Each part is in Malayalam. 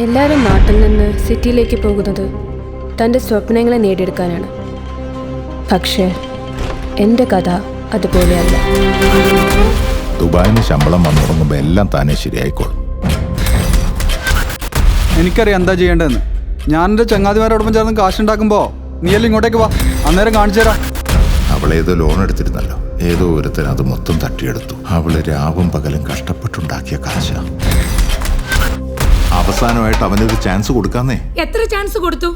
എല്ലാവരും നാട്ടിൽ നിന്ന് സിറ്റിയിലേക്ക് പോകുന്നത് തൻ്റെ സ്വപ്നങ്ങളെ നേടിയെടുക്കാനാണ്. പക്ഷേ എൻ്റെ കഥ അതുപോലെയല്ല. ദുബായിന് ശമ്പളം വന്നുറങ്ങുമ്പോൾ എല്ലാം താനേ ശരിയായിക്കോളും. എനിക്കറിയാം എന്താ ചെയ്യേണ്ടതെന്ന്. ഞാൻ എൻ്റെ ചങ്ങാതിമാരോടൊപ്പം ചേർന്ന് കാശുണ്ടാക്കുമ്പോൾ നീയല്ലേ ഇങ്ങോട്ടേക്ക് വാ, അന്നേരം കാണിച്ചു തരാം. അവളേതോ ലോൺ എടുത്തിരുന്നല്ലോ, ഏതോ ഒരുത്തൻ അത് മൊത്തം തട്ടിയെടുത്തു. അവള് രാവും പകലും കഷ്ടപ്പെട്ടുണ്ടാക്കിയ കാശ. അവസാനമായിട്ട് അവനൊരു ചാൻസ് കൊടുക്കാന്നേ. എത്ര ചാൻസ് കൊടുത്തു?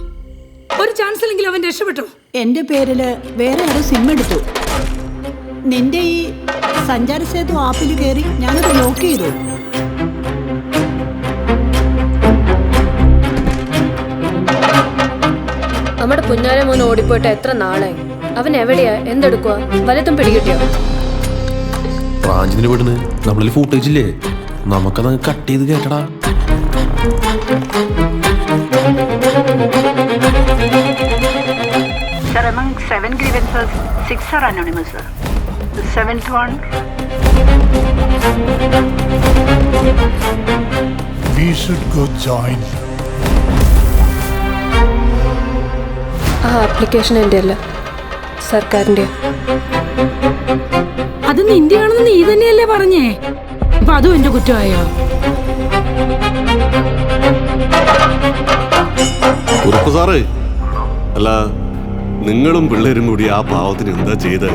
ഒരു ചാൻസിലെങ്കിലും അവൻ രക്ഷപ്പെട്ടു. എന്റെ പേരില് വേറെ ആരോ സിം എടുത്തു. നിന്റെ ഈ സഞ്ചാര സേതു ആപ്പിൽ കയറി ഞാനത് ബ്ലോക്ക് ചെയ്തു. നമ്മുടെ പുന്നാര മോൻ ഓടിപ്പോയിട്ട് എത്ര നാളായി. അവൻ എവിടെയാ, എന്തെടുക്കുക, വലതും പിടികിട്ടിയോ? ബ്രാഞ്ചിന് വിടുന്ന് നമ്മളിൽ ഫൂട്ടേജ് ഇല്ലേ, നമുക്കത് കട്ട് ചെയ്ത് കേട്ടടാ. Sir, among 7 grievances, 6 are anonymous, sir. The 7th one. We should go join. ആ ആപ്ലിക്കേഷൻ എൻ്റെ അല്ല, സർക്കാരിൻ്റെ. അത് നിന്റെ ആണെന്ന് നീ തന്നെയല്ലേ പറഞ്ഞേ? അപ്പൊ അതും എന്റെ കുറ്റമായോ? ഉറപ്പ് സാറേ, അല്ല നിങ്ങളും പിള്ളേരും കൂടി ആ പാവത്തിന് എന്താ ചെയ്തേ?